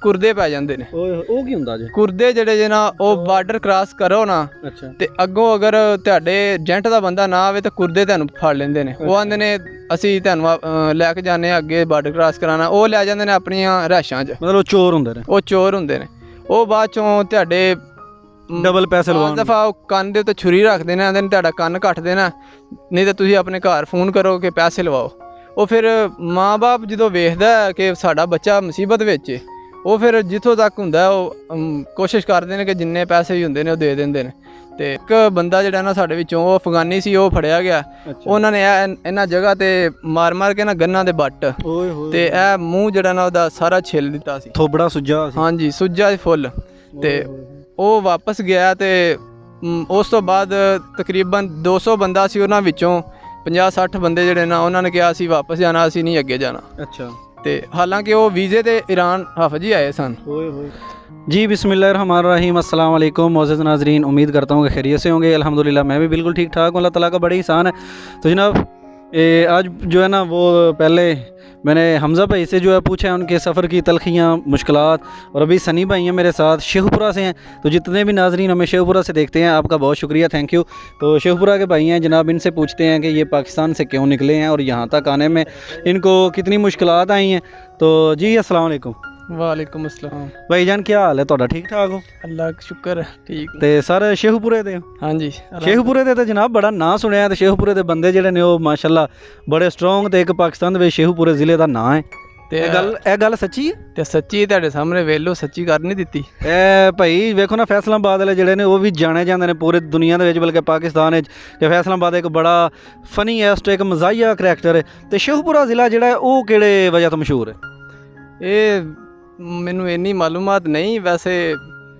ਕੁਰਦੇ ਪੈ ਜਾਂਦੇ ਨੇ। ਉਹ ਕੀ ਹੁੰਦਾ ਜੀ? ਕੁਰਦੇ ਜਿਹੜੇ ਜੇ ਨਾ ਉਹ ਬਾਰਡਰ ਕ੍ਰਾਸ ਕਰੋ ਨਾ ਤੇ ਅੱਗੋਂ ਅਗਰ ਤੁਹਾਡੇ ਏਜੰਟ ਦਾ ਬੰਦਾ ਨਾ ਆਵੇ ਤਾਂ ਕੁਰਦੇ ਤੁਹਾਨੂੰ ਫੜ ਲੈਂਦੇ ਨੇ। ਉਹ ਆਂਦੇ ਨੇ ਅਸੀਂ ਤੁਹਾਨੂੰ ਲੈ ਕੇ ਜਾਂਦੇ ਹਾਂ ਅੱਗੇ ਬਾਰਡਰ ਕ੍ਰਾਸ ਕਰਾਉਣਾ, ਉਹ ਲੈ ਜਾਂਦੇ ਨੇ ਆਪਣੀਆਂ ਰਿਹਾਇਸ਼ਾਂ 'ਚ। ਮਤਲਬ ਚੋਰ ਹੁੰਦੇ ਨੇ? ਉਹ ਚੋਰ ਹੁੰਦੇ ਨੇ। ਉਹ ਬਾਅਦ ਚੋਂ ਤੁਹਾਡੇ ਡਬਲ ਪੈਸੇ ਲਵਾਉਣ ਦਫਾ ਉਹ ਕੰਨ ਦੇ ਉੱਤੇ ਛੁਰੀ ਰੱਖਦੇ ਨੇ, ਆਂਦੇ ਨੇ ਤੁਹਾਡਾ ਕੰਨ ਕੱਟ ਦੇਣਾ, ਨਹੀਂ ਤਾਂ ਤੁਸੀਂ ਆਪਣੇ ਘਰ ਫੋਨ ਕਰੋ ਕਿ ਪੈਸੇ ਲਵਾਓ। ਉਹ ਫਿਰ ਮਾਂ ਬਾਪ ਜਦੋਂ ਵੇਖਦਾ ਕਿ ਸਾਡਾ ਬੱਚਾ ਮੁਸੀਬਤ ਵਿੱਚ, ਉਹ ਫਿਰ ਜਿੱਥੋਂ ਤੱਕ ਹੁੰਦਾ ਉਹ ਕੋਸ਼ਿਸ਼ ਕਰਦੇ ਨੇ ਕਿ ਜਿੰਨੇ ਪੈਸੇ ਵੀ ਹੁੰਦੇ ਨੇ ਉਹ ਦੇ ਦਿੰਦੇ ਨੇ। ਤੇ ਇੱਕ ਬੰਦਾ ਜਿਹੜਾ ਨਾ ਸਾਡੇ ਵਿੱਚੋਂ ਉਹ ਅਫਗਾਨੀ ਸੀ, ਉਹ ਫੜਿਆ ਗਿਆ। ਉਹਨਾਂ ਨੇ ਇਹਨਾਂ ਜਗ੍ਹਾ ਤੇ ਮਾਰ ਕੇ ਨਾ ਗੰਨਾਂ ਦੇ ਬੱਟ ਤੇ ਇਹ ਮੂੰਹ ਜਿਹੜਾ ਨਾ ਉਹਦਾ ਸਾਰਾ ਛਿੱਲ ਦਿੱਤਾ ਸੀ, ਥੋਬੜਾ ਸੁੱਜਾ ਸੀ। ਹਾਂਜੀ, ਸੁੱਜਾ ਸੀ ਫੁੱਲ। ਤੇ ਉਹ ਵਾਪਸ ਗਿਆ ਤੇ ਉਸ ਤੋਂ ਬਾਅਦ ਤਕਰੀਬਨ 200 ਬੰਦਾ ਸੀ, ਉਹਨਾਂ ਵਿੱਚੋਂ 50-60 ਬੰਦੇ ਜਿਹੜੇ ਨਾ ਉਹਨਾਂ ਨੇ ਕਿਹਾ ਅਸੀਂ ਵਾਪਸ ਜਾਣਾ, ਅਸੀਂ ਨਹੀਂ ਅੱਗੇ ਜਾਣਾ। ਅੱਛਾ। ਤੇ ਹਾਲਾਂਕਿ ਉਹ ਵੀਜ਼ੇ ਤੇ ईरान हाफिज ही आए सन। जी बिस्मिल्लाहिर्रहमानिर्रहीम, अस्सलाम वालेकुम मोअज़्ज़ज़ नाज़रीन, उम्मीद करता हूँ कि खैरियत से होंगे। अल्हम्दुलिल्लाह मैं भी बिल्कुल ठीक ठाक हूँ। अल्लाह ताला का बड़ा एहसान है। तो जनाब आज जो है ना वो पहले मैंने हमज़ा भाई से जो है पूछा है उनके सफ़र की तलखियाँ मुश्किलात, और अभी सनी भाई हैं मेरे साथ, शेखपुरा से हैं। तो जितने भी नाज़रीन हमें शेखपुरा से देखते हैं आपका बहुत शुक्रिया, थैंक यू। तो शेखपुरा के भाई हैं जनाब, इनसे पूछते हैं कि ये पाकिस्तान से क्यों निकले हैं और यहाँ तक आने में इनको कितनी मुश्किलात आई हैं। तो जी अस्सलाम वालेकुम। वालेकुम अस्सलाम। भाई जान क्या हाल है ਤੁਹਾਡਾ? ठीक ठाक हो? अल्लाह का शुक्र, ठीक। ਤੇ ਸਰ ਸ਼ੇਖੂਪੁਰੇ ਦੇ? ਹਾਂਜੀ, ਸ਼ੇਖੂਪੁਰੇ ਦੇ ਤਾਂ ਜਨਾਬ ਬੜਾ ਨਾਂ ਸੁਣਿਆ, ਤੇ ਸ਼ੇਖੂਪੁਰੇ ਦੇ ਬੰਦੇ ਜਿਹੜੇ ਨੇ ਉਹ ਮਾਸ਼ਾਅੱਲਾ ਬੜੇ ਸਟਰੋਂਗ, ਤੇ ਇੱਕ ਪਾਕਿਸਤਾਨ ਦੇ ਵਿੱਚ ਸ਼ੇਖੂਪੁਰੇ ਜ਼ਿਲ੍ਹੇ ਦਾ ਨਾਂ ਹੈ। ਤੇ ਇਹ ਗੱਲ ਸੱਚੀ ਹੈ? ਤੇ ਸੱਚੀ ਤੁਹਾਡੇ ਸਾਹਮਣੇ ਵੇਲੋ, ਸੱਚੀ ਕਰ ਨਹੀਂ ਦਿੱਤੀ। ਇਹ ਭਾਈ ਵੇਖੋ ਨਾ, ਫੈਸਲਾਬਾਦ ਵਾਲੇ ਜਿਹੜੇ ਨੇ ਉਹ ਵੀ ਜਾਣੇ ਜਾਂਦੇ ਨੇ ਪੂਰੀ ਦੁਨੀਆ ਦੇ ਵਿੱਚ, ਬਲਕਿ ਪਾਕਿਸਤਾਨ ਵਿੱਚ, ਕਿ ਫੈਸਲਾਬਾਦ ਇੱਕ ਬੜਾ ਫਨੀਐਸਟ, ਇੱਕ ਮਜ਼ਾਹੀਆ ਕਰੈਕਟਰ ਹੈ। ਤੇ ਸ਼ੇਖੂਪੁਰਾ ਜ਼ਿਲ੍ਹਾ ਜਿਹੜਾ ਹੈ ਉਹ ਕਿਹੜੇ ਵਜ੍ਹਾ ਤੋਂ ਮਸ਼ਹੂਰ ਹੈ? ਇਹ ਮੈਨੂੰ ਇੰਨੀ ਮਾਲੂਮਾਤ ਨਹੀਂ, ਵੈਸੇ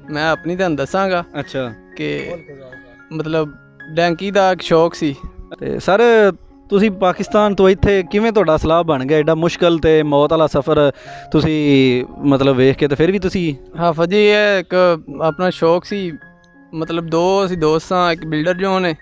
ਮੈਂ ਆਪਣੀ ਤੁਹਾਨੂੰ ਦੱਸਾਂਗਾ। ਅੱਛਾ। ਕਿ ਮਤਲਬ ਡੈਂਕੀ ਦਾ ਇੱਕ ਸ਼ੌਕ ਸੀ। ਤੇ ਸਰ ਤੁਸੀਂ ਪਾਕਿਸਤਾਨ ਤੋਂ ਇੱਥੇ ਕਿਵੇਂ ਤੁਹਾਡਾ ਸਲਾਹ ਬਣ ਗਿਆ? ਐਡਾ ਮੁਸ਼ਕਲ ਤੇ ਮੌਤ ਵਾਲਾ ਸਫ਼ਰ ਤੁਸੀਂ ਮਤਲਬ ਵੇਖ ਕੇ ਤੇ ਫਿਰ ਵੀ ਤੁਸੀਂ? ਹਾਫਿਜ਼ ਜੀ, ਇਹ ਇੱਕ ਆਪਣਾ ਸ਼ੌਕ ਸੀ। ਮਤਲਬ ਦੋ ਅਸੀਂ ਦੋਸਤ ਹਾਂ, ਇੱਕ ਬਿਲਡਰ ਜੋ ਨੇ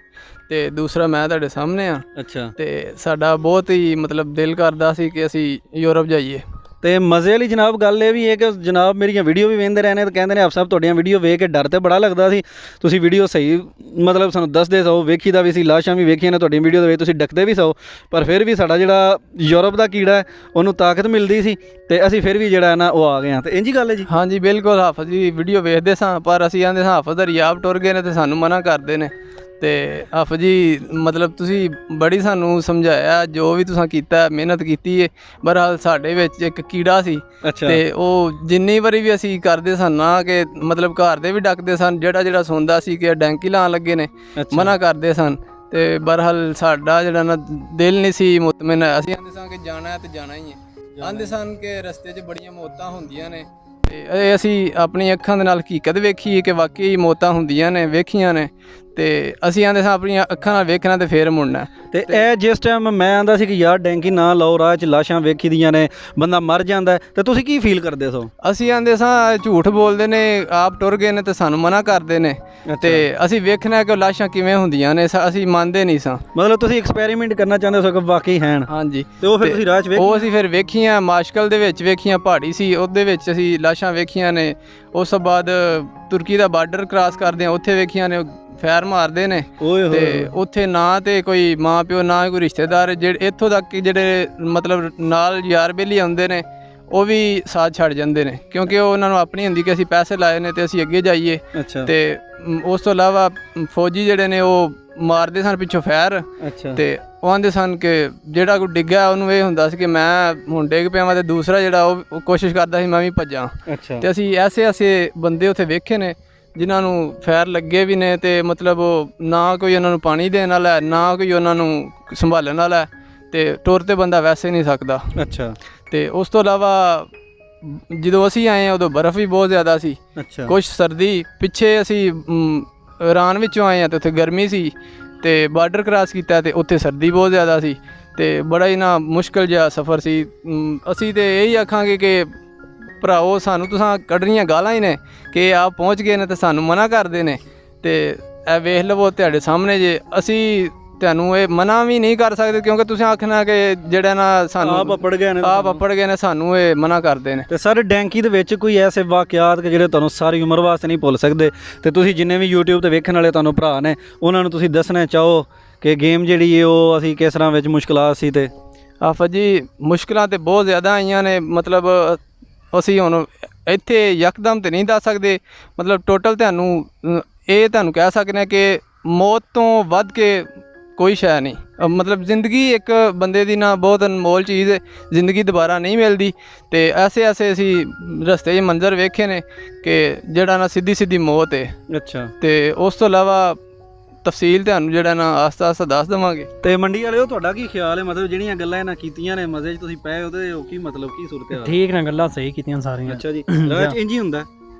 ਤੇ ਦੂਸਰਾ ਮੈਂ ਤੁਹਾਡੇ ਸਾਹਮਣੇ ਆ। ਅੱਛਾ। ਤੇ ਸਾਡਾ ਬਹੁਤ ਹੀ ਮਤਲਬ ਦਿਲ ਕਰਦਾ ਸੀ ਕਿ ਅਸੀਂ ਯੂਰਪ ਜਾਈਏ। ਤੇ ਮਜ਼ੇ ਵਾਲੀ ਜਨਾਬ ਗੱਲ ਇਹ ਵੀ ਹੈ ਕਿ ਜਨਾਬ ਮੇਰੀਆਂ ਵੀਡੀਓ ਵੀ ਵੇਖਦੇ ਰਹਿੰਦੇ ਤੇ ਕਹਿੰਦੇ ਨੇ ਆਪ ਸਭ ਤੁਹਾਡੀਆਂ ਵੀਡੀਓ ਵੇਖ ਕੇ ਡਰ ਤੇ ਬੜਾ ਲੱਗਦਾ ਸੀ, ਤੁਸੀਂ ਵੀਡੀਓ ਸਹੀ ਮਤਲਬ ਸਾਨੂੰ ਦੱਸਦੇ ਸੋ, ਵੇਖੀਦਾ ਵੀ ਸੀ, ਲਾਸ਼ਾਂ ਵੀ ਵੇਖੀਆਂ ਨੇ ਤੁਹਾਡੀਆਂ ਵੀਡੀਓ ਦੇ ਵਿੱਚ, ਤੁਸੀਂ ਡੱਕਦੇ ਵੀ ਸੋ, ਪਰ ਫਿਰ ਵੀ ਸਾਡਾ ਜਿਹੜਾ ਯੂਰਪ ਦਾ ਕੀੜਾ ਹੈ ਉਹਨੂੰ ਤਾਕਤ ਮਿਲਦੀ ਸੀ ਤੇ ਅਸੀਂ ਫਿਰ ਵੀ ਜਿਹੜਾ ਨਾ ਉਹ ਆ ਗਏ ਹਾਂ। ਤੇ ਇੰਝ ਗੱਲ ਹੈ ਜੀ? ਹਾਂਜੀ ਬਿਲਕੁਲ। ਹਾਫਿਜ਼ ਜੀ ਵੀਡੀਓ ਵੇਖਦੇ ਸਾਂ, ਪਰ ਅਸੀਂ ਆਂਦੇ ਸਾਂ ਹਾਫਿਜ਼ ਦਾ ਰਿਆਬ ਟੁਰ ਗਏ ਨੇ ਤੇ ਸਾਨੂੰ ਮਨਾ ਕਰਦੇ ਨੇ। ਤੇ ਹਾਫਿਜ਼ ਜੀ ਮਤਲਬ ਤੁਸੀਂ ਬੜੀ ਸਾਨੂੰ ਸਮਝਾਇਆ, ਜੋ ਵੀ ਤੁਸੀਂ ਕੀਤਾ, ਮਿਹਨਤ ਕੀਤੀ ਹੈ, ਬਹਰਹਾਲ ਸਾਡੇ ਵਿੱਚ ਇੱਕ ਕੀੜਾ ਸੀ। ਤੇ ਉਹ ਜਿੰਨੀ ਵਾਰੀ ਵੀ ਅਸੀਂ ਕਰਦੇ ਸਨ ਨਾ ਕਿ ਮਤਲਬ ਘਰ ਦੇ ਵੀ ਡੱਕਦੇ ਸਨ, ਜਿਹੜਾ ਸੁਣਦਾ ਸੀ ਕਿ ਡੈਂਕੀ ਲਾਉਣ ਲੱਗੇ ਨੇ, ਮਨਾ ਕਰਦੇ ਸਨ। ਤੇ ਬਹਰਹਾਲ ਸਾਡਾ ਜਿਹੜਾ ਨਾ ਦਿਲ ਨਹੀਂ ਸੀ ਮੁਤਮਿਨ। ਅਸੀਂ ਆਂਦੇ ਸਾਂ ਕਿ ਜਾਣਾ ਹੈ ਤੇ ਜਾਣਾ ਹੀ ਹੈ। ਆਂਦੇ ਸਨ ਕਿ ਰਸਤੇ 'ਚ ਬੜੀਆਂ ਮੌਤਾਂ ਹੁੰਦੀਆਂ ਨੇ, ਤੇ ਇਹ ਅਸੀਂ ਆਪਣੀ ਅੱਖਾਂ ਦੇ ਨਾਲ ਹਕੀਕਤ ਵੇਖੀ ਕਿ ਵਾਕਈ ਮੌਤਾਂ ਹੁੰਦੀਆਂ ਨੇ, ਵੇਖੀਆਂ ਨੇ। ਤੇ ਅਸੀਂ ਆਂਦੇ ਸਾਂ ਆਪਣੀਆਂ ਅੱਖਾਂ ਨਾਲ ਵੇਖਣਾ ਤੇ ਫੇਰ ਮੁੜਨਾ। ਤੇ ਇਹ ਜਿਸ ਟਾਈਮ ਮੈਂ ਆਂਦਾ ਸੀ ਕਿ ਯਾਰ ਡੈਂਕੀ ਨਾ ਲਾਓ, ਰਾਹ 'ਚ ਲਾਸ਼ਾਂ ਵੇਖੀ ਦੀਆਂ ਨੇ, ਬੰਦਾ ਮਰ ਜਾਂਦਾ, ਤੇ ਤੁਸੀਂ ਕੀ ਫੀਲ ਕਰਦੇ ਸੋ? ਅਸੀਂ ਆਂਦੇ ਸਾਂ ਝੂਠ ਬੋਲਦੇ ਨੇ, ਆਪ ਟੁਰ ਗਏ ਨੇ ਤੇ ਸਾਨੂੰ ਮਨਾ ਕਰਦੇ ਨੇ, ਤੇ ਅਸੀਂ ਵੇਖਣਾ ਕਿ ਲਾਸ਼ਾਂ ਕਿਵੇਂ ਹੁੰਦੀਆਂ ਨੇ, ਅਸੀਂ ਮੰਨਦੇ ਨਹੀਂ ਸਾਂ। ਮਤਲਬ ਤੁਸੀਂ ਐਕਸਪੈਰੀਮੈਂਟ ਕਰਨਾ ਚਾਹੁੰਦੇ ਸੋ ਕਿ ਵਾਕਈ ਹੈਨ? ਹਾਂਜੀ। ਤੇ ਉਹ ਫਿਰ ਤੁਸੀਂ ਰਾਹ 'ਚ ਵੇਖੀ? ਉਹ ਅਸੀਂ ਫਿਰ ਵੇਖੀਆਂ, ਮਾਸ਼ਕਲ ਦੇ ਵਿੱਚ ਵੇਖੀਆਂ, ਪਹਾੜੀ ਸੀ ਉਹਦੇ ਵਿੱਚ ਅਸੀਂ ਲਾਸ਼ਾਂ ਵੇਖੀਆਂ ਨੇ। ਉਸ ਤੋਂ ਬਾਅਦ ਤੁਰਕੀ ਦਾ ਬਾਰਡਰ ਕ੍ਰਾਸ ਕਰਦੇ ਹਾਂ, ਉੱਥੇ ਵੇਖੀਆਂ ਨੇ, ਫੈਰ ਮਾਰਦੇ ਨੇ। ਤੇ ਉੱਥੇ ਨਾ ਤੇ ਕੋਈ ਮਾਂ ਪਿਓ, ਨਾ ਕੋਈ ਰਿਸ਼ਤੇਦਾਰ, ਜਿਹੜੇ ਇੱਥੋਂ ਤੱਕ ਕਿ ਜਿਹੜੇ ਮਤਲਬ ਨਾਲ ਯਾਰ ਬੇਲੀ ਆਉਂਦੇ ਨੇ ਉਹ ਵੀ ਸਾਥ ਛੱਡ ਜਾਂਦੇ ਨੇ, ਕਿਉਂਕਿ ਉਹ ਉਹਨਾਂ ਨੂੰ ਆਪਣੀ ਹੁੰਦੀ ਕਿ ਅਸੀਂ ਪੈਸੇ ਲਾਏ ਨੇ ਤੇ ਅਸੀਂ ਅੱਗੇ ਜਾਈਏ। ਤੇ ਉਸ ਤੋਂ ਇਲਾਵਾ ਫੌਜੀ ਜਿਹੜੇ ਨੇ ਉਹ ਮਾਰਦੇ ਸਨ ਪਿੱਛੋਂ ਫੈਰ। ਤੇ ਉਹ ਆਂਦੇ ਸਨ ਕਿ ਜਿਹੜਾ ਕੋਈ ਡਿੱਗਾ ਉਹਨੂੰ ਇਹ ਹੁੰਦਾ ਸੀ ਕਿ ਮੈਂ ਹੁਣ ਡਿੱਗ ਪਿਆ ਵਾਂ, ਤੇ ਦੂਸਰਾ ਜਿਹੜਾ ਉਹ ਕੋਸ਼ਿਸ਼ ਕਰਦਾ ਸੀ ਮੈਂ ਵੀ ਭੱਜਾਂ। ਤੇ ਅਸੀਂ ਐਸੇ ਬੰਦੇ ਉੱਥੇ ਵੇਖੇ ਨੇ ਜਿਨ੍ਹਾਂ ਨੂੰ ਫੈਰ ਲੱਗੇ ਵੀ ਨੇ, ਤੇ ਮਤਲਬ ਉਹ ਨਾ ਕੋਈ ਉਹਨਾਂ ਨੂੰ ਪਾਣੀ ਦੇਣ ਵਾਲਾ, ਨਾ ਕੋਈ ਉਹਨਾਂ ਨੂੰ ਸੰਭਾਲਣ ਵਾਲਾ, ਤੇ ਟੁਰ ਤੇ ਬੰਦਾ ਵੈਸੇ ਨਹੀਂ ਸਕਦਾ। ਤੇ ਉਸ ਤੋਂ ਇਲਾਵਾ ਜਦੋਂ ਅਸੀਂ ਆਏ ਉਦੋਂ ਬਰਫ਼ ਵੀ ਬਹੁਤ ਜ਼ਿਆਦਾ ਸੀ, ਕੁਛ ਸਰਦੀ। ਪਿੱਛੇ ਅਸੀਂ ਈਰਾਨ ਵਿੱਚੋਂ ਆਏ ਹਾਂ ਤੇ ਉੱਥੇ ਗਰਮੀ ਸੀ, ਤੇ ਬਾਰਡਰ ਕ੍ਰਾਸ ਕੀਤਾ ਤੇ ਉੱਥੇ ਸਰਦੀ ਬਹੁਤ ਜ਼ਿਆਦਾ ਸੀ, ਤੇ ਬੜਾ ਹੀ ਨਾ ਮੁਸ਼ਕਿਲ ਜਿਹਾ ਸਫ਼ਰ ਸੀ। ਅਸੀਂ ਤੇ ਇਹੀ ਆਖਾਂਗੇ ਕਿ ਭਰਾਓ ਸਾਨੂੰ ਤੁਸਾਂ ਕੱਢਣੀਆਂ ਗਾਲਾਂ ਹੀ ਨੇ ਕਿ ਆਪ ਪਹੁੰਚ ਗਏ ਨੇ ਤੇ ਸਾਨੂੰ ਮਨਾ ਕਰਦੇ ਨੇ। ਤੇ ਇਹ ਵੇਖ ਲਵੋ ਤੁਹਾਡੇ ਸਾਹਮਣੇ ਜੇ ਅਸੀਂ ਤੁਹਾਨੂੰ ਇਹ ਮਨਾ ਵੀ ਨਹੀਂ ਕਰ ਸਕਦੇ, ਕਿਉਂਕਿ ਤੁਸੀਂ ਆਖਣਾ ਕਿ ਜਿਹੜਾ ਨਾ ਸਾਨੂੰ ਆਪ ਅੱਪੜ ਗਏ ਨੇ ਸਾਨੂੰ ਇਹ ਮਨਾ ਕਰਦੇ ਨੇ। ਤੇ ਸਰ ਡੈਂਕੀ ਦੇ ਵਿੱਚ ਕੋਈ ਐਸੇ ਵਾਕਿਆਤ ਕਿ ਜਿਹੜੇ ਤੁਹਾਨੂੰ ਸਾਰੀ ਉਮਰ ਵਾਸਤੇ ਨਹੀਂ ਭੁੱਲ ਸਕਦੇ, ਤੇ ਤੁਸੀਂ ਜਿੰਨੇ ਵੀ YouTube ਤੇ ਵੇਖਣ ਵਾਲੇ ਤੁਹਾਨੂੰ ਭਰਾ ਨੇ ਉਹਨਾਂ ਨੂੰ ਤੁਸੀਂ ਦੱਸਣਾ ਚਾਹੋ ਕਿ ਗੇਮ ਜਿਹੜੀ ਹੈ ਉਹ ਅਸੀਂ ਕਿਸ ਤਰ੍ਹਾਂ ਵਿੱਚ ਮੁਸ਼ਕਲਾਂ ਸੀ? ਤੇ ਆਫਤ ਜੀ ਮੁਸ਼ਕਲਾਂ ਤੇ ਬਹੁਤ ਜ਼ਿਆਦਾ ਆਈਆਂ ਨੇ, ਮਤਲਬ ਅਸੀਂ ਹੁਣ ਇੱਥੇ ਯਕਦਮ ਤੇ ਨਹੀਂ ਦੱਸ ਸਕਦੇ, ਮਤਲਬ ਟੋਟਲ ਤੁਹਾਨੂੰ ਇਹ ਤੁਹਾਨੂੰ ਕਹਿ ਸਕਦੇ ਹਾਂ ਕਿ ਮੌਤ ਤੋਂ ਵੱਧ ਕੇ ਕੋਈ ਸ਼ੈ ਨਹੀਂ। ਮਤਲਬ ਜ਼ਿੰਦਗੀ ਇੱਕ ਬੰਦੇ ਦੀ ਨਾ ਬਹੁਤ ਅਨਮੋਲ ਚੀਜ਼ ਹੈ, ਜ਼ਿੰਦਗੀ ਦੁਬਾਰਾ ਨਹੀਂ ਮਿਲਦੀ। ਤੇ ਐਸੇ ਅਸੀਂ ਰਸਤੇ 'ਚ ਮੰਜ਼ਰ ਵੇਖੇ ਨੇ ਕਿ ਜਿਹੜਾ ਨਾ ਸਿੱਧੀ ਮੌਤ ਹੈ। ਅੱਛਾ। ਤੇ ਉਸ ਤੋਂ ਇਲਾਵਾ ਤਫਸੀਲ ਤੁਹਾਨੂੰ ਜਿਹੜਾ ਨਾ ਆਸਤਾ ਆਸਤਾ ਦੱਸ ਦੇਵਾਂਗੇ। ਤੇ ਮੰਡੀ ਵਾਲਿਓ ਤੁਹਾਡਾ ਕੀ ਖਿਆਲ ਹੈ, ਮਤਲਬ ਜਿਹੜੀਆਂ ਗੱਲਾਂ ਇਹਨਾਂ ਕੀਤੀਆਂ ਨੇ ਮਜ਼ੇ 'ਚ ਤੁਸੀਂ ਪਏ ਉਹਦੇ ਕੀ ਮਤਲਬ ਕੀ ਸੂਰਤ ਹਾਲ? ਠੀਕ ਨੇ, ਗੱਲਾਂ ਸਹੀ ਕੀਤੀਆਂ ਸਾਰੀਆਂ। ਅੱਛਾ ਜੀ, ਰਾਜ ਇੰਜ ਹੀ ਹੁੰਦਾ?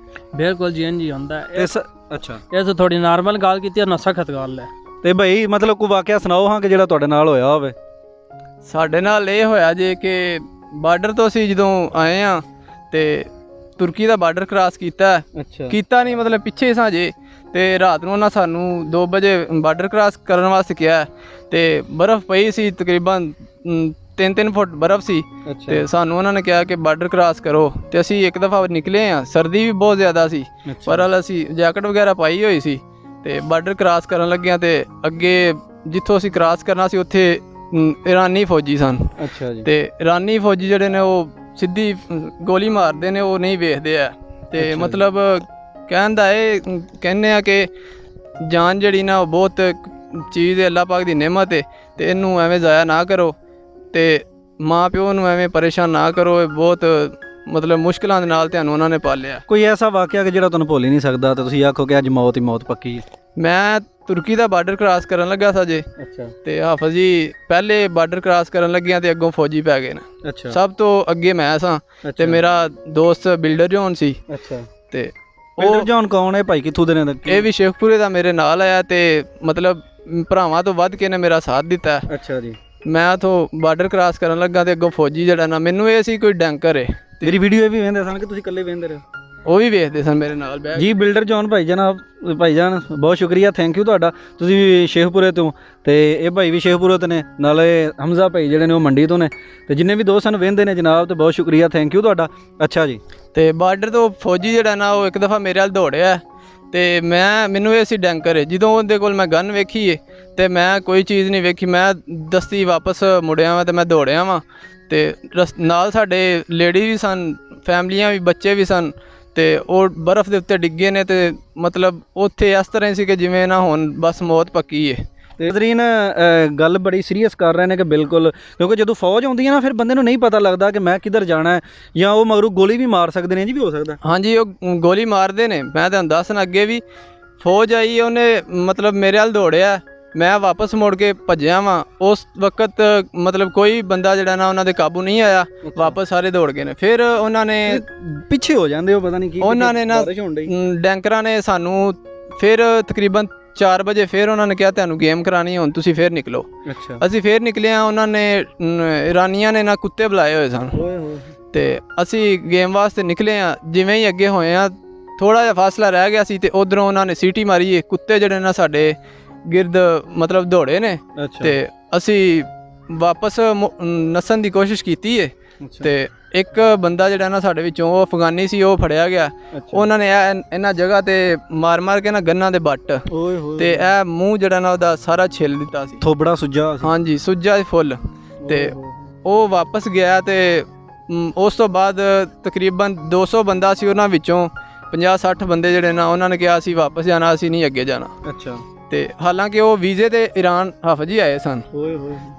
ਬਿਲਕੁਲ ਜੀ, ਇੰਜ ਹੀ ਹੁੰਦਾ। ਅੱਛਾ, ਇਹ ਤਾਂ ਥੋੜੀ ਨਾਰਮਲ ਗੱਲ ਕੀਤੀ ਹੈ, ਨਾ ਸਖਤ ਗੱਲ ਹੈ। ਤੇ ਭਾਈ ਮਤਲਬ ਕੋਈ ਵਾਕਿਆ ਸੁਣਾਓ ਹਾਂ ਕਿ ਜਿਹੜਾ ਤੁਹਾਡੇ ਨਾਲ ਹੋਇਆ ਹੋਵੇ। ਸਾਡੇ ਨਾਲ ਇਹ ਹੋਇਆ ਜੇ ਕਿ ਬਾਰਡਰ ਤੋਂ ਅਸੀਂ ਜਦੋਂ ਆਏ ਆ ਤੇ ਤੁਰਕੀ ਦਾ ਬਾਰਡਰ ਕ੍ਰਾਸ ਕੀਤਾ। ਅੱਛਾ। ਕੀਤਾ ਨਹੀਂ, ਮਤਲਬ ਪਿੱਛੇ ਸਾਂ ਜੇ, ਤੇ ਰਾਤ ਨੂੰ ਉਹਨਾਂ ਸਾਨੂੰ 2 ਵਜੇ ਬਾਰਡਰ ਕ੍ਰਾਸ ਕਰਨ ਵਾਸਤੇ ਕਿਹਾ। ਤੇ ਬਰਫ਼ ਪਈ ਸੀ, ਤਕਰੀਬਨ 3-3 ਫੁੱਟ ਬਰਫ਼ ਸੀ। ਤੇ ਸਾਨੂੰ ਉਹਨਾਂ ਨੇ ਕਿਹਾ ਕਿ ਬਾਰਡਰ ਕ੍ਰਾਸ ਕਰੋ। ਤੇ ਅਸੀਂ ਇੱਕ ਦਫਾ ਨਿਕਲੇ ਆ, ਸਰਦੀ ਵੀ ਬਹੁਤ ਜ਼ਿਆਦਾ ਸੀ, ਪਰ ਅਸੀਂ ਜੈਕਟ ਵਗੈਰਾ ਪਾਈ ਹੋਈ ਸੀ। ਤੇ ਬਾਰਡਰ ਕ੍ਰਾਸ ਕਰਨ ਲੱਗਿਆ ਤੇ ਅੱਗੇ ਜਿੱਥੋਂ ਅਸੀਂ ਕ੍ਰਾਸ ਕਰਨਾ ਸੀ ਉੱਥੇ ਇਰਾਨੀ ਫੌਜੀ ਸਨ। ਅੱਛਾ ਜੀ। ਤੇ ਇਰਾਨੀ ਫੌਜੀ ਜਿਹੜੇ ਨੇ ਉਹ ਸਿੱਧੀ ਗੋਲੀ ਮਾਰਦੇ ਨੇ, ਉਹ ਨਹੀਂ ਵੇਖਦੇ ਆ। ਤੇ ਮਤਲਬ ਕਹਿਣ ਦਾ ਇਹ ਕਹਿੰਦੇ ਆ ਕਿ ਜਾਨ ਜਿਹੜੀ ਨਾ ਉਹ ਬਹੁਤ ਚੀਜ਼ ਹੈ, ਅੱਲਾਹ ਪਾਕ ਦੀ ਨਿਮਤ ਹੈ, ਤੇ ਇਹਨੂੰ ਐਵੇਂ ਜ਼ਾਇਆ ਨਾ ਕਰੋ ਤੇ ਮਾਂ ਪਿਓ ਨੂੰ ਐਵੇਂ ਪਰੇਸ਼ਾਨ ਨਾ ਕਰੋ। ਇਹ ਬਹੁਤ ਮਤਲਬ ਮੁਸ਼ਕਿਲਾਂ ਦੇ ਨਾਲ ਤੁਹਾਨੂੰ ਉਹਨਾਂ ਨੇ ਪਾਲਿਆ। ਕੋਈ ਐਸਾ ਵਾਕਿਆ ਕਿ ਜਿਹੜਾ ਤੁਹਾਨੂੰ ਭੁੱਲ ਹੀ ਨਹੀਂ ਸਕਦਾ ਤੇ ਤੁਸੀਂ ਆਖੋ ਕਿ ਅੱਜ ਮੌਤ ਹੀ ਮੌਤ ਪੱਕੀ ਹੈ? ਮੈਂ ਤੁਰਕੀ ਦਾ ਬਾਰਡਰ ਕ੍ਰਾਸ ਕਰਨ ਲੱਗਾ ਸਾਂ ਜੇ। ਅੱਛਾ। ਤੇ ਹਾਫਿਜ਼ ਜੀ ਪਹਿਲੇ ਬਾਰਡਰ ਕ੍ਰਾਸ ਕਰਨ ਲੱਗਿਆ ਤੇ ਅੱਗੋਂ ਫੌਜੀ ਪੈ ਗਏ ਨੇ। ਅੱਛਾ। ਸਭ ਤੋਂ ਅੱਗੇ ਮੈਂ ਸਾਂ ਤੇ ਮੇਰਾ ਦੋਸਤ ਬਿਲਡਰ ਜੋਨ ਸੀ। ਅੱਛਾ। ਤੇ ਬਿਲਡਰ ਜੋਨ ਕੌਣ ਹੈ ਭਾਈ, ਕਿੱਥੋਂ ਦੇ ਨੇ? ਇਹ ਵੀ ਸ਼ੇਖਪੁਰੇ ਦਾ ਮੇਰੇ ਨਾਲ ਆਇਆ ਤੇ ਮਤਲਬ ਭਰਾਵਾਂ ਤੋਂ ਵੱਧ ਕੇ ਨੇ ਮੇਰਾ ਸਾਥ ਦਿੱਤਾ। ਅੱਛਾ ਜੀ। ਮੈਂ ਉਥੋਂ ਬਾਰਡਰ ਕ੍ਰਾਸ ਕਰਨ ਲੱਗਾ ਤੇ ਅੱਗੋਂ ਫੌਜੀ ਜਿਹੜਾ ਨਾ, ਮੈਨੂੰ ਇਹ ਸੀ ਕੋਈ ਡੈਂਕਰ ਹੈ। ਮੇਰੀ ਵੀਡੀਓ ਇਹ ਵੀ ਵੇਖਦੇ ਸਨ ਕਿ ਤੁਸੀਂ ਇਕੱਲੇ ਵੇਖਦੇ ਰਹੇ? ਉਹ ਵੀ ਵੇਖਦੇ ਸਨ ਮੇਰੇ ਨਾਲ ਬੈਠ ਜੀ। ਬਿਲਡਰ ਜੋਨ ਭਾਈਜਾਨ ਬਹੁਤ ਸ਼ੁਕਰੀਆ, ਥੈਂਕ ਯੂ ਤੁਹਾਡਾ। ਤੁਸੀਂ ਵੀ ਸ਼ੇਖਪੁਰੇ ਤੋਂ ਤੇ ਇਹ ਭਾਈ ਵੀ ਸ਼ੇਖਪੁਰੇ ਤੋਂ ਨੇ, ਨਾਲੇ ਹਮਜ਼ਾ ਭਾਈ ਜਿਹੜੇ ਨੇ ਉਹ ਮੰਡੀ ਤੋਂ ਨੇ, ਤੇ ਜਿੰਨੇ ਵੀ ਦੋਸਤ ਸਾਨੂੰ ਵੇਖਦੇ ਨੇ ਜਨਾਬ ਤੇ ਬਹੁਤ ਸ਼ੁਕਰੀਆ, ਥੈਂਕ ਯੂ ਤੁਹਾਡਾ। ਅੱਛਾ ਜੀ। ਤੇ ਬਾਰਡਰ ਤੋਂ ਫੌਜੀ ਜਿਹੜਾ ਨਾ ਉਹ ਇੱਕ ਦਫਾ ਮੇਰੇ ਵੱਲ ਦੌੜਿਆ ਤੇ ਮੈਨੂੰ ਇਹ ਸੀ ਡੈਂਕਰ ਹੈ। ਜਦੋਂ ਉਹਦੇ ਕੋਲ ਮੈਂ ਗਨ ਵੇਖੀ ਹੈ ਤੇ ਮੈਂ ਕੋਈ ਚੀਜ਼ ਨਹੀਂ ਵੇਖੀ, ਮੈਂ ਦਸਤੀ ਵਾਪਸ ਮੁੜਿਆ ਵਾਂ ਤੇ ਮੈਂ ਦੌੜਿਆ ਵਾਂ। ਤੇ ਨਾਲ ਸਾਡੇ ਲੇਡੀ ਵੀ ਸਨ, ਫੈਮਲੀਆਂ ਵੀ, ਬੱਚੇ ਵੀ ਸਨ। ਤੇ ਉਹ ਬਰਫ਼ ਦੇ ਉੱਤੇ ਡਿੱਗੇ ਨੇ ਤੇ ਮਤਲਬ ਉੱਥੇ ਇਸ ਤਰ੍ਹਾਂ ਹੀ ਸੀ ਕਿ ਜਿਵੇਂ ਨਾ ਹੁਣ ਬਸ ਮੌਤ ਪੱਕੀ ਹੈ। ਤੇ ਨਜ਼ਰੀਨ ਗੱਲ ਬੜੀ ਸੀਰੀਅਸ ਕਰ ਰਹੇ ਨੇ ਕਿ ਬਿਲਕੁਲ, ਕਿਉਂਕਿ ਜਦੋਂ ਫੌਜ ਆਉਂਦੀ ਹੈ ਨਾ ਫਿਰ ਬੰਦੇ ਨੂੰ ਨਹੀਂ ਪਤਾ ਲੱਗਦਾ ਕਿ ਮੈਂ ਕਿੱਧਰ ਜਾਣਾ ਹੈ, ਜਾਂ ਉਹ ਮਗਰੋਂ ਗੋਲੀ ਵੀ ਮਾਰ ਸਕਦੇ ਨੇ। ਜੀ ਵੀ ਹੋ ਸਕਦਾ? ਹਾਂਜੀ, ਉਹ ਗੋਲੀ ਮਾਰਦੇ ਨੇ। ਮੈਂ ਤੁਹਾਨੂੰ ਦੱਸਣਾ, ਅੱਗੇ ਵੀ ਫੌਜ ਆਈ, ਉਹਨੇ ਮਤਲਬ ਮੇਰੇ ਵੱਲ ਦੌੜਿਆ, ਮੈਂ ਵਾਪਸ ਮੁੜ ਕੇ ਭੱਜਿਆ ਵਾਂ। ਉਸ ਵਕਤ ਮਤਲਬ ਕੋਈ ਬੰਦਾ ਜਿਹੜਾ ਨਾ ਉਹਨਾਂ ਦੇ ਕਾਬੂ ਨਹੀਂ ਆਇਆ, ਵਾਪਸ ਸਾਰੇ ਦੌੜ ਗਏ ਨੇ। ਫਿਰ ਉਹਨਾਂ ਨੇ ਪਿੱਛੇ ਹੋ ਜਾਂਦੇ, ਉਹ ਪਤਾ ਨਹੀਂ ਕੀ ਉਹਨਾਂ ਨੇ ਨਾ ਡੈਂਕਰਾਂ ਨੇ ਸਾਨੂੰ ਫਿਰ ਤਕਰੀਬਨ 4 ਵਜੇ ਫਿਰ ਉਹਨਾਂ ਨੇ ਕਿਹਾ ਤੁਹਾਨੂੰ ਗੇਮ ਕਰਾਣੀ, ਹੁਣ ਤੁਸੀਂ ਫਿਰ ਨਿਕਲੋ। ਅੱਛਾ। ਅਸੀਂ ਫਿਰ ਨਿਕਲੇ ਆ। ਉਹਨਾਂ ਨੇ ਇਰਾਨੀਆਂ ਨੇ ਨਾ ਕੁੱਤੇ ਬੁਲਾਏ ਹੋਏ ਸਨ ਤੇ ਅਸੀਂ ਗੇਮ ਵਾਸਤੇ ਨਿਕਲੇ ਆ। ਜਿਵੇਂ ਹੀ ਅੱਗੇ ਹੋਏ ਆ, ਥੋੜ੍ਹਾ ਜਿਹਾ ਫਾਸਲਾ ਰਹਿ ਗਿਆ ਸੀ ਤੇ ਉਧਰੋਂ ਉਹਨਾਂ ਨੇ ਸੀਟੀ ਮਾਰੀ। ਕੁੱਤੇ ਜਿਹੜੇ ਨਾ ਸਾਡੇ ਗਿਰਦ ਮਤਲਬ ਦੌੜੇ ਨੇ ਤੇ ਅਸੀਂ ਵਾਪਸ ਨੱਸਣ ਦੀ ਕੋਸ਼ਿਸ਼ ਕੀਤੀ ਹੈ। ਤੇ ਇੱਕ ਬੰਦਾ ਜਿਹੜਾ ਨਾ ਸਾਡੇ ਵਿੱਚੋਂ, ਉਹ ਅਫਗਾਨੀ ਸੀ, ਉਹ ਫੜਿਆ ਗਿਆ। ਉਹਨਾਂ ਨੇ ਇਹਨਾਂ ਜਗ੍ਹਾ ਤੇ ਮਾਰ ਕੇ ਨਾ ਗੰਨਾਂ ਦੇ ਬੱਟ ਤੇ ਇਹ ਮੂੰਹ ਜਿਹੜਾ ਨਾ ਉਹਦਾ ਸਾਰਾ ਛਿੱਲ ਦਿੱਤਾ ਸੀ, ਥੋਬੜਾ ਸੁੱਜਾ। ਹਾਂਜੀ, ਸੁੱਜਾ ਫੁੱਲ। ਤੇ ਉਹ ਵਾਪਸ ਗਿਆ ਤੇ ਉਸ ਤੋਂ ਬਾਅਦ ਤਕਰੀਬਨ 200 ਬੰਦਾ ਸੀ, ਉਹਨਾਂ ਵਿੱਚੋਂ 50-60 ਬੰਦੇ ਜਿਹੜੇ ਨਾ ਉਹਨਾਂ ਨੇ ਕਿਹਾ ਅਸੀਂ ਵਾਪਸ ਜਾਣਾ, ਅਸੀਂ ਨਹੀਂ ਅੱਗੇ ਜਾਣਾ। ਅੱਛਾ। ਤੇ ਹਾਲਾਂਕਿ ਉਹ ਵੀਜ਼ੇ ਤੇ ਈਰਾਨ ਹਾਫਿਜ਼ ਜੀ ਆਏ ਸਨ।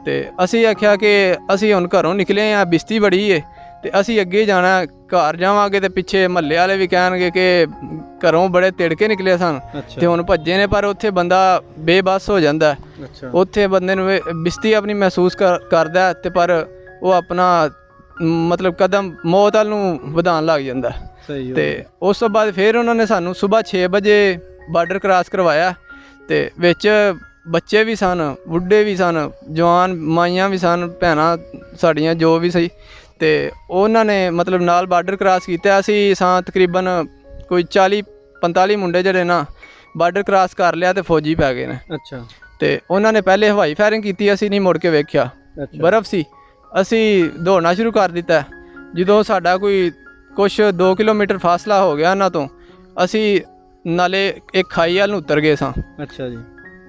ਤੇ ਅਸੀਂ ਆਖਿਆ ਕਿ ਅਸੀਂ ਹੁਣ ਘਰੋਂ ਨਿਕਲੇ ਆ, ਬਿਸਤੀ ਬੜੀ ਏ ਤੇ ਅਸੀਂ ਅੱਗੇ ਜਾਣਾ, ਘਰ ਜਾਵਾਂਗੇ ਤੇ ਪਿੱਛੇ ਮਹੱਲੇ ਵਾਲੇ ਵੀ ਕਹਿਣਗੇ ਕਿ ਘਰੋਂ ਬੜੇ ਤਿੜਕੇ ਨਿਕਲੇ ਸਨ ਤੇ ਹੁਣ ਭੱਜੇ ਨੇ। ਪਰ ਉੱਥੇ ਬੰਦਾ ਬੇਬਸ ਹੋ ਜਾਂਦਾ, ਉੱਥੇ ਬੰਦੇ ਨੂੰ ਬਿਸਤੀ ਆਪਣੀ ਮਹਿਸੂਸ ਕਰਦਾ ਤੇ ਪਰ ਉਹ ਆਪਣਾ ਮਤਲਬ ਕਦਮ ਮੌਤ ਵੱਲ ਨੂੰ ਵਧਾਉਣ ਲੱਗ ਜਾਂਦਾ। ਤੇ ਉਸ ਤੋਂ ਬਾਅਦ ਫਿਰ ਉਹਨਾਂ ਨੇ ਸਾਨੂੰ ਸਵੇਰ 6 ਵਜੇ ਬਾਰਡਰ ਕ੍ਰਾਸ ਕਰਵਾਇਆ ਤੇ ਵਿੱਚ ਬੱਚੇ ਵੀ ਸਨ, ਬੁੱਢੇ ਵੀ ਸਨ, ਜਵਾਨ ਮਾਈਆਂ ਵੀ ਸਨ, ਭੈਣਾਂ ਸਾਡੀਆਂ ਜੋ ਵੀ ਸੀ। ਤੇ ਉਹਨਾਂ ਨੇ ਮਤਲਬ ਨਾਲ ਬਾਰਡਰ ਕ੍ਰਾਸ ਕੀਤਾ। ਅਸੀਂ ਸਾਂ ਤਕਰੀਬਨ ਕੋਈ 40-45 ਮੁੰਡੇ ਜਿਹੜੇ ਨਾ ਬਾਰਡਰ ਕ੍ਰਾਸ ਕਰ ਲਿਆ ਤੇ ਫੌਜੀ ਪੈ ਗਏ ਨੇ। ਅੱਛਾ। ਤੇ ਉਹਨਾਂ ਨੇ ਪਹਿਲੇ ਹਵਾਈ ਫਾਇਰਿੰਗ ਕੀਤੀ, ਅਸੀਂ ਨਹੀਂ ਮੁੜ ਕੇ ਵੇਖਿਆ, ਬਰਫ਼ ਸੀ। ਅਸੀਂ ਦੌੜਨਾ ਸ਼ੁਰੂ ਕਰ ਦਿੱਤਾ। ਜਦੋਂ ਸਾਡਾ ਕੋਈ ਕੁਛ 2 ਕਿਲੋਮੀਟਰ ਫਾਸਲਾ ਹੋ ਗਿਆ ਉਹਨਾਂ ਤੋਂ, ਅਸੀਂ ਨਾਲੇ ਇੱਕ ਖਾਈ ਵੱਲ ਨੂੰ ਉਤਰ ਗਏ ਸਾਂ। ਅੱਛਾ ਜੀ।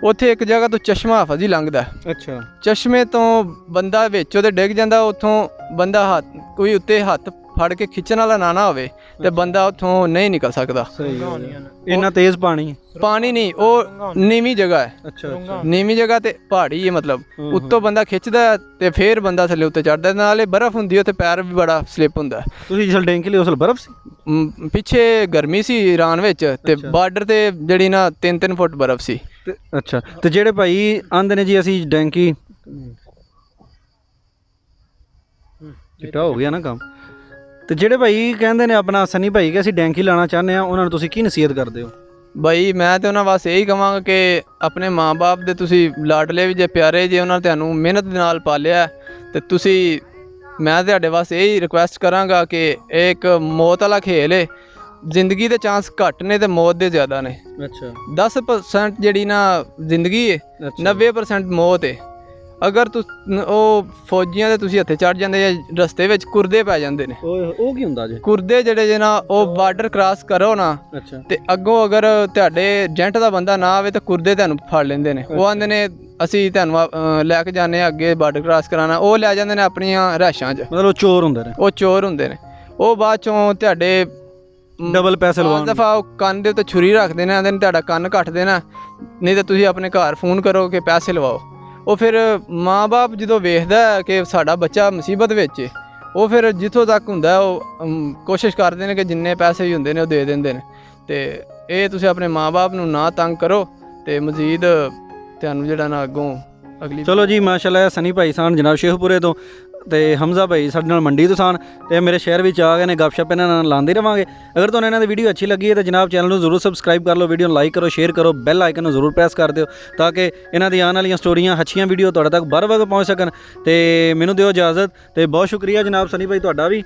ਉੱਥੇ ਇੱਕ ਜਗ੍ਹਾ ਤੋਂ ਚਸ਼ਮਾ ਹਾਫਜ਼ ਹੀ ਲੰਘਦਾ। ਅੱਛਾ। ਚਸ਼ਮੇ ਤੋਂ ਬੰਦਾ ਵਿੱਚ ਉਹਦੇ ਡਿੱਗ ਜਾਂਦਾ, ਉੱਥੋਂ ਬੰਦਾ ਹੱਥ ਕੋਈ ਉੱਤੇ ਹੱਥ ਫੜ ਕੇ ਖਿੱਚਣ ਵਾਲਾ ਨਾ ਹੋਵੇ ਤੇ ਬੰਦਾ ਉੱਥੋਂ ਨਹੀਂ ਨਿਕਲ ਸਕਦਾ। ਇੰਨਾ ਤੇਜ਼ ਪਾਣੀ ਨਹੀਂ, ਉਹ ਨੀਵੀਂ ਜਗ੍ਹਾ ਹੈ। ਅੱਛਾ। ਨੀਵੀਂ ਜਗ੍ਹਾ ਤੇ ਪਹਾੜੀ ਹੈ, ਮਤਲਬ ਉੱਤੋਂ ਬੰਦਾ ਖਿੱਚਦਾ ਤੇ ਫੇਰ ਬੰਦਾ ਥੱਲੇ ਉੱਤੇ ਚੜਦਾ, ਨਾਲੇ ਬਰਫ਼ ਹੁੰਦੀ ਹੈ ਤੇ ਪੈਰ ਵੀ ਬੜਾ ਸਲਿੱਪ ਹੁੰਦਾ। ਤੁਸੀਂ ਜਿਸ ਡੈਂਕੀ ਲਈ ਉਸ ਵੇਲੇ ਬਰਫ਼ ਸੀ? ਪਿੱਛੇ ਗਰਮੀ ਸੀ ਈਰਾਨ ਵਿੱਚ ਤੇ ਬਾਰਡਰ ਤੇ ਜਿਹੜੀ ਨਾ 3-3 ਫੁੱਟ ਬਰਫ਼ ਸੀ। ਅੱਛਾ। ਤੇ ਜਿਹੜੇ ਭਾਈ ਆਂਦੇ ਨੇ ਜੀ ਅਸੀਂ ਡੈਂਕੀ ਚਿੱਟਾ ਹੋ ਗਿਆ ਨਾ ਕੰਮ, ਤੇ ਜਿਹੜੇ ਭਾਈ ਕਹਿੰਦੇ ਨੇ ਆਪਣਾ ਸਨੀ ਭਾਈ ਕਿ ਅਸੀਂ ਡੈਂਕੀ ਲਾਣਾ ਚਾਹੁੰਦੇ ਆ, ਉਹਨਾਂ ਨੂੰ ਤੁਸੀਂ ਕੀ ਨਸੀਹਤ ਕਰਦੇ ਹੋ? ਬਾਈ ਮੈਂ ਤੇ ਉਹਨਾਂ ਵਾਸਤੇ ਇਹੀ ਕਹਾਂਗਾ ਕਿ ਆਪਣੇ ਮਾਂ-ਬਾਪ ਦੇ ਤੁਸੀਂ ਲਾਡਲੇ ਵੀ ਜੇ ਪਿਆਰੇ ਜੇ, ਉਹਨਾਂ ਤੁਹਾਨੂੰ ਮਿਹਨਤ ਦੇ ਨਾਲ ਪਾਲਿਆ ਤੇ ਤੁਸੀਂ, ਮੈਂ ਤੁਹਾਡੇ ਵਾਸਤੇ ਇਹੀ ਰਿਕੁਐਸਟ ਕਰਾਂਗਾ ਕਿ ਇਹ ਇੱਕ ਮੌਤ ਵਾਲਾ ਖੇਲ ਹੈ। ਜ਼ਿੰਦਗੀ ਦੇ ਚਾਂਸ ਘੱਟ ਨੇ ਤੇ ਮੌਤ ਦੇ ਜ਼ਿਆਦਾ ਨੇ। ਅੱਛਾ। 10% ਜਿਹੜੀ ਨਾ ਜ਼ਿੰਦਗੀ ਹੈ, 90% ਮੌਤ ਹੈ। ਅਗਰ ਉਹ ਫੌਜੀਆਂ ਦੇ ਤੁਸੀਂ ਹੱਥੇ ਚੜ ਜਾਂਦੇ ਜਾਂ ਰਸਤੇ ਵਿੱਚ ਕੁਰਦੇ ਪੈ ਜਾਂਦੇ ਨੇ। ਉਹ ਕੀ ਹੁੰਦਾ ਜੀ? ਕੁਰਦੇ ਜਿਹੜੇ ਜੇ ਨਾ, ਉਹ ਬਾਰਡਰ ਕ੍ਰਾਸ ਕਰੋ ਨਾ ਤੇ ਅੱਗੋਂ ਅਗਰ ਤੁਹਾਡੇ ਏਜੰਟ ਦਾ ਬੰਦਾ ਨਾ ਆਵੇ ਤਾਂ ਕੁਰਦੇ ਤੁਹਾਨੂੰ ਫੜ ਲੈਂਦੇ ਨੇ। ਉਹ ਆਂਦੇ ਨੇ ਅਸੀਂ ਤੁਹਾਨੂੰ ਲੈ ਕੇ ਜਾਂਦੇ ਹਾਂ ਅੱਗੇ ਬਾਰਡਰ ਕ੍ਰਾਸ ਕਰਾਉਣਾ, ਉਹ ਲੈ ਜਾਂਦੇ ਨੇ ਆਪਣੀਆਂ ਰਿਹਾਇਸ਼ਾਂ 'ਚ। ਮਤਲਬ ਉਹ ਚੋਰ ਹੁੰਦੇ ਨੇ? ਉਹ ਚੋਰ ਹੁੰਦੇ ਨੇ। ਉਹ ਬਾਅਦ ਚੋਂ ਤੁਹਾਡੇ ਡਬਲ ਪੈਸੇ ਲਵਾਉਣ ਦਫਾ ਉਹ ਕੰਨ ਦੇ ਉੱਤੇ ਛੁਰੀ ਰੱਖਦੇ ਨੇ, ਆਂਦੇ ਨੇ ਤੁਹਾਡਾ ਕੰਨ ਕੱਟ ਦੇਣਾ, ਨਹੀਂ ਤਾਂ ਤੁਸੀਂ ਆਪਣੇ ਘਰ ਫੋਨ ਕਰੋ ਕਿ ਪੈਸੇ ਲਵਾਓ। ਉਹ ਫਿਰ ਮਾਂ-ਬਾਪ ਜਦੋਂ ਵੇਖਦਾ ਕਿ ਸਾਡਾ ਬੱਚਾ ਮੁਸੀਬਤ ਵਿੱਚ ਹੈ, ਉਹ ਫਿਰ ਜਿੱਥੋਂ ਤੱਕ ਹੁੰਦਾ ਉਹ ਕੋਸ਼ਿਸ਼ ਕਰਦੇ ਨੇ ਕਿ ਜਿੰਨੇ ਪੈਸੇ ਵੀ ਹੁੰਦੇ ਨੇ ਉਹ ਦੇ ਦਿੰਦੇ ਨੇ। ਤੇ ਇਹ ਤੁਸੀਂ ਆਪਣੇ ਮਾਂ-ਬਾਪ ਨੂੰ ਨਾ ਤੰਗ ਕਰੋ ਤੇ ਮਜ਼ੀਦ ਤੁਹਾਨੂੰ ਜਿਹੜਾ ਨਾ ਅੱਗੋਂ ਅਗਲੀ। ਚਲੋ ਜੀ, ਮਾਸ਼ਾਅੱਲਾ। ਸਨੀ ਭਾਈ ਸਾਨ ਜਨਾਬ ਸ਼ੇਖਪੁਰੇ ਤੋਂ, ਤੇ ਹਮਜ਼ਾ ਭਾਈ ਸਾਡੇ ਨਾਲ ਮੰਡੀ ਤੋਂ ਸਨ, ਤੇ ਮੇਰੇ ਸ਼ਹਿਰ ਵਿੱਚ ਆ ਗਏ ਨੇ। ਗੱਪਸ਼ਪ ਇਹਨਾਂ ਨਾਲ ਲਾਉਂਦੇ ਰਵਾਂਗੇ। ਅਗਰ ਤੁਹਾਨੂੰ ਇਹਨਾਂ ਦੀ ਵੀਡੀਓ ਅੱਛੀ ਲੱਗੀ ਹੈ ਤਾਂ ਜਨਾਬ ਚੈਨਲ ਨੂੰ ਜ਼ਰੂਰ ਸਬਸਕ੍ਰਾਈਬ ਕਰ ਲਓ, ਵੀਡੀਓ ਨੂੰ ਲਾਈਕ ਕਰੋ, ਸ਼ੇਅਰ ਕਰੋ, ਬੈਲ ਆਈਕਨ ਨੂੰ ਜ਼ਰੂਰ ਪ੍ਰੈਸ ਕਰ ਦਿਓ ਤਾਂ ਕਿ ਇਹਨਾਂ ਦੀ ਆਉਣ ਵਾਲੀਆਂ ਸਟੋਰੀਆਂ, ਅੱਛੀਆਂ ਵੀਡੀਓ ਤੁਹਾਡੇ ਤੱਕ ਬਰ ਵਕਤ ਪਹੁੰਚ ਸਕਣ। ਤੇ ਮੈਨੂੰ ਦਿਓ ਇਜਾਜ਼ਤ, ਤੇ ਬਹੁਤ ਸ਼ੁਕਰੀਆ ਜਨਾਬ ਸਨੀ ਭਾਈ ਤੁਹਾਡਾ ਵੀ।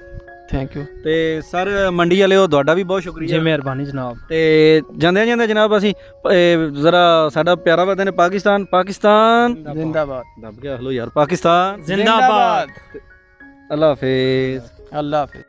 Thank you. ਤੇ ਸਰ ਮੰਡੀ ਵਾਲਿਓ ਤੁਹਾਡਾ ਵੀ ਬਹੁਤ ਸ਼ੁਕਰੀਆ ਜੀ, ਮਿਹਰਬਾਨੀ ਜਨਾਬ। ਤੇ ਜਾਂਦੇ ਜਨਾਬ ਅਸੀਂ ਜ਼ਰਾ ਸਾਡਾ ਪਿਆਰਾ ਵਤਨ ਹੈ ਪਾਕਿਸਤਾਨ ਜ਼ਿੰਦਾਬਾਦ। ਦੱਬ ਗਿਆ ਹਲੋ ਯਾਰ, ਪਾਕਿਸਤਾਨ ਜ਼ਿੰਦਾਬਾਦ। ਅੱਲਾ ਹਾਫਿਜ਼। ਅੱਲਾ ਹਾਫਿਜ਼।